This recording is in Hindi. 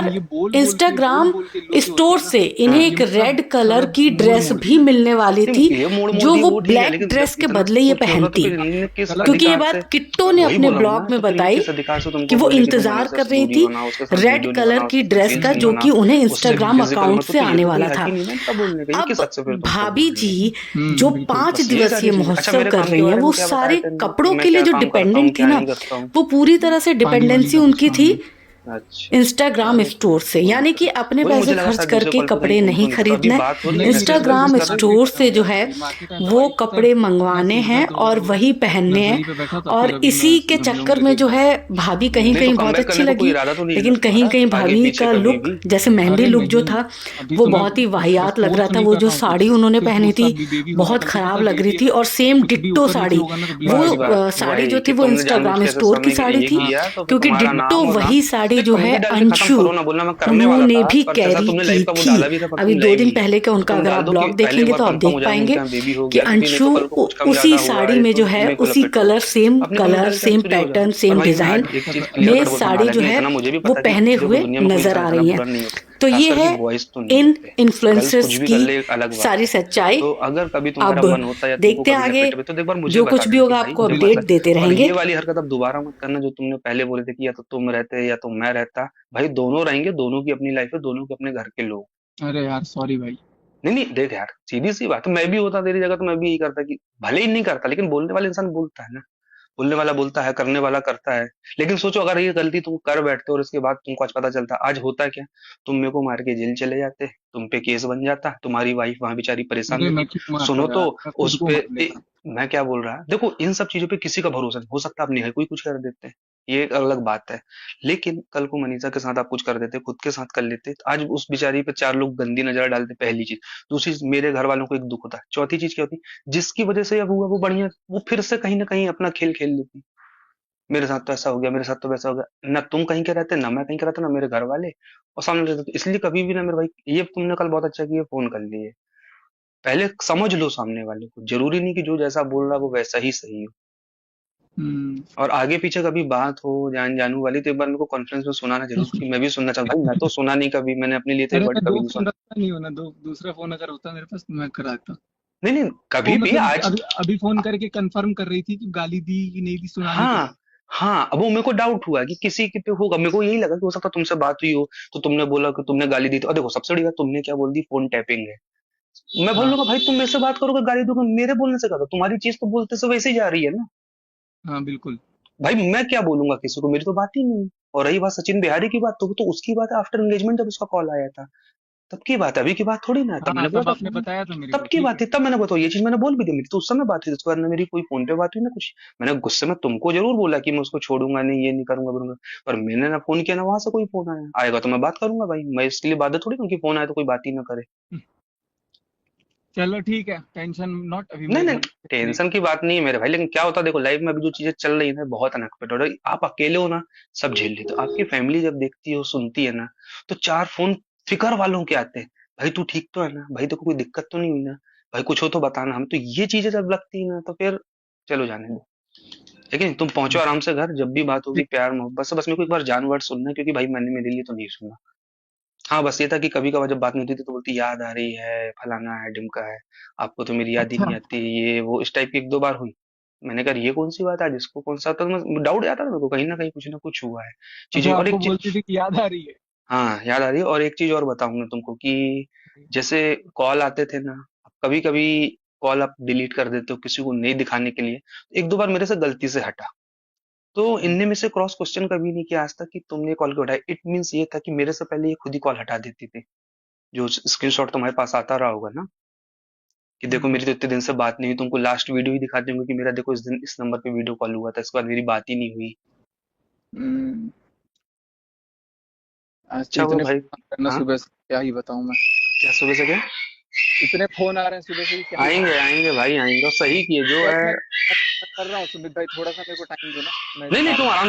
और इंस्टाग्राम स्टोर से इन्हें एक रेड कलर की ड्रेस भी मिलने वाली थी जो वो ब्लैक ड्रेस के बदले ये पहनती, क्योंकि ये बात किट्टो ने अपने ब्लॉग में बताई कि वो इंतजार कर रही थी रेड कलर की ड्रेस का जो कि उन्हें इंस्टाग्राम अकाउंट से आने वाला था। अब भाभी जी जो 5 दिवसीय महोत्सव कर रही हैं वो सारे कपड़ों के लिए जो डिपेंडेंट थी ना, वो पूरी तरह से डिपेंडेंसी उनकी थी इंस्टाग्राम स्टोर से, यानी कि अपने पैसे खर्च करके कपड़े नहीं खरीदने, इंस्टाग्राम स्टोर से जो है वो कपड़े मंगवाने हैं और वही पहनने हैं। और इसी के चक्कर में जो है भाभी कहीं कहीं बहुत अच्छी लगी, लेकिन कहीं कहीं भाभी का लुक जैसे मेहंदी लुक जो था वो बहुत ही वाहियात लग रहा था। वो जो साड़ी उन्होंने पहनी थी बहुत खराब लग रही थी और सेम डिट्टो साड़ी, वो साड़ी जो थी वो इंस्टाग्राम स्टोर की साड़ी थी, क्योंकि डिट्टो वही साड़ी साड़ी जो है पंक्ति डाल के खत्म अंशु करो ना, बोलना मैं करने वाला उन्होंने था, भी पर जैसा कैरी तुमने की लाइव का वो थी। डाला भी था, पर अभी तुम 2 लाई दिन नहीं। पहले का तो उनका तुम अगर डाल आप दो कि ब्लॉग पहले एक देखेंगे बार तो आप कंफर्म देख हो जाए पाएंगे उनके यहाँ बेबी हो कि गया कि नहीं, तो अंशु कल को कुछ कम उसी ज्यादा हुआ साड़ी है में तो जो है तुम्ही को उसी लपेटो। कलर, सेम अपने कमेंट कलर, डाल के सेम फ्री हो जाओ। पैटर्न, और सेम भाई मैं डिजाइन आज एक चीज मतलब क्लियर में कर बोलता हूँ, साड़ी जो हालांकि है इतना मुझे भी वो पता है कि पहने देखो हुए दुनिया में कोई नजर इंसान आ इतना रही हैं। बुरा नहीं होता, तो खास ये करके है बॉयज तो नहीं इन होते। गर्ल्स कुछ इन्फ्लुएंसर्स भी कर की ले एक अलग बात सारी है। सच्चाई। तो अगर कभी तुम्हारा अब मन होता है या तुमको देखते हैं कभी आगे, लपेटे तो एक बार मुझे जो बता कुछ भी देना कि होगा भाई आपको मुझे मत अपडेट लग। देते और रहेंगे। ये वाली हरकत अब दोबारा मत करना जो तुमने पहले बोले थे कि या तो तुम रहते या तो मैं रहता। भाई दोनों रहेंगे, दोनों की अपनी लाइफ है, दोनों के अपने घर के लोग। अरे यार सॉरी भाई। नहीं नहीं देख यार, सीधी सी बात है, मैं भी होता तेरी जगह तो मैं भी यही करता कि भले ही नहीं करता, लेकिन बोलने वाला इंसान बोलता है ना। बोलने वाला बोलता है, करने वाला करता है। लेकिन सोचो अगर ये गलती तुम कर बैठते हो और इसके बाद तुमको आज पता चलता, आज होता क्या? तुम मेरे को मार के जेल चले जाते, तुम पे केस बन जाता, तुम्हारी वाइफ वहां बेचारी परेशान अरे रहती। मैं क्यों मारता सुनो तो, यार, मैं खुद उस को पे मार लेता। मैं क्या बोल रहा है, देखो इन सब चीजों पे किसी का भरोसा नहीं हो सकता, आप नहीं है कोई कुछ कर देते हैं, ये एक अलग बात है। लेकिन कल को मनीषा के साथ आप कुछ कर देते, खुद के साथ कर लेते, तो आज उस बेचारी पे 4 लोग गंदी नजर डालते, पहली चीज। दूसरी चीज, मेरे घर वालों को एक दुख होता है। चौथी चीज क्या होती? जिसकी वजह से अब हुआ वो बढ़िया, वो फिर से कहीं ना कहीं अपना खेल खेल लेती। मेरे साथ तो ऐसा हो गया, मेरे साथ तो वैसा हो गया, ना तुम कहीं के रहते, ना मैं कहीं का रहता, ना मेरे घर वाले, और सामने रहते। तो इसलिए कभी भी ना मेरे भाई, ये तुमने कल बहुत अच्छा किया फोन कर लिए। पहले समझ लो सामने वाले को, जरूरी नहीं कि जो जैसा बोल रहा है वो वैसा ही सही हो। हम्म। और आगे पीछे कभी बात हो जान जानू वाली तो एक बार मेरे को कॉन्फ्रेंस में सुनाना जरूर, कि मैं भी सुनना चाहूँ। भाई मैं तो सुना नहीं कभी, मैंने अपने लिए तो एक अरे वर्ड मैं कभी दो नहीं फोन सुना। रखता नहीं हूँ ना, दूसरा फोन अगर होता मेरे पास तो मैं कराता। नहीं नहीं, वो कभी भी मतलब आज। अभी अभी फोन करके कंफर्म कर रही थी कि गाली दी कि नहीं दी, सुनाने के लिए। हाँ हाँ, अब वो मेरे को डाउट हुआ कि किसी के पे होगा, मेरे को यही लगा कि हो सकता है तुमसे बात हुई हो, तो तुमने बोला कि तुमने गाली दी, तो देखो सबसे बड़ी बात तुमने क्या बोल दी, फोन टैपिंग है। मैं हाँ बोलूंगा भाई तुम मेरे से बात करोगे गाली दोगे, मेरे बोलने से कहा, तुम्हारी चीज तो बोलते से वैसे ही जा रही है ना। हाँ बिल्कुल। भाई मैं क्या बोलूंगा किसी को, मेरी तो बात ही नहीं है। और रही बात सचिन बिहारी की बात, तो उसकी बात है आफ्टर एंगेजमेंट जब उसका कॉल आया था, तब की बात है, अभी की बात थोड़ी ना है, तब हाँ मैंने बोला तब था आपने फोन। बताया था मेरे तब को, की ठीक बात है। थी, तब मैंने बताया ये चीज मैंने बोल भी दी, मेरी तो उस समय बात हुई, उसके बाद ना मेरी कोई फोन पे बात हुई ना कुछ। मैंने गुस्से में तुमको जरूर बोला कि मैं उसको छोड़ूंगा नहीं, ये नहीं करूंगा करूंगा। पर मैंने ना फोन किया ना वहां से कोई फोन आया, आएगा तो मैं बात करूंगा भाई, मैं इसके लिए बात थोड़ी ना कि फोन आए तो कोई बात ही ना करे। चलो ठीक है, टेंशन नॉट, अभी नहीं मैं नहीं, घर फ्री। टेंशन की बात नहीं है मेरे भाई, लेकिन क्या होता है देखो लाइफ में अभी जो चीजें चल रही है ना बहुत अनएक्सपेक्टेड हो रही, आप अकेले हो ना, सब झेल लेते हो, आपकी फैमिली जब देखती हो सुनती है ना, तो 4 फोन फिकर वालों के आते हैं। भाई तू ठीक तो है ना, भाई तेको कोई दिक्कत तो नहीं हुई ना, भाई कुछ हो तो बताना, हम तो ये चीजें जब लगती है ना तो फिर चलो जाने दो। लेकिन तुम पहुंचो आराम से घर, जब भी बात होगी ठीक। प्यार मोहब्बत से, बस मेरे को एक बार जान वर्ड सुनना है, क्योंकि भाई मैंने मेरे लिए तो नहीं सुना। हाँ बस ये था कि कभी कभार जब बात नहीं होती थी तो बोलती याद आ रही है, फलाना है ढिमका है, आपको तो मेरी याद ही अच्छा। नहीं आती, ये वो इस टाइप की 1-2 बार हुई। मैंने कहा ये कौन सी बात है, जिसको कौन सा, तो मैं डाउट जाता ना मेरे को, कहीं ना कहीं कुछ ना कुछ हुआ है चीजें। अच्छा और आपको एक बोलती चीज, थी कि याद आ रही है। हाँ याद आ रही है, और एक चीज और बताऊंगा तुमको कि जैसे कॉल आते थे ना, कभी कभी कॉल आप डिलीट कर देते हो किसी को नहीं दिखाने के लिए, 1-2 बार मेरे से गलती से हटा, तो हम्म। इनने में से क्रॉस क्वेश्चन कभी नहीं किया आज तक कि तुमने कॉल क्यों हटाया, इट मीन्स ये था कि मेरे से पहले ये खुद ही कॉल हटा देती थी। जो स्क्रीनशॉट तुम्हारे पास आता रहा होगा ना, कि देखो हम्म। मेरी तो इतने दिन से बात नहीं हुई, तुमको लास्ट वीडियो ही दिखा दूंगा कि मेरा देखो इस दिन इस नंबर पे वीडियो कॉल हुआ था, इसके बाद मेरी बात ही नहीं हुई। हम्म। आज तो अच्छा हुआ इतने भाई। फोन करना हाँ, सुबह से, क्या ही बताऊं मैं। क्या सुबह से क्या? इतने फोन आ रहे हैं सुबह से कि क्या ही आएंगे बताऊं। आएंगे भाई आएंगे, और सही किए जो बस है। मैं कर रहा हूँ सुमित भाई, थोड़ा सा मेरे को टाइम दो ना, मैं नहीं नहीं, तुम आता हूँ। आराम से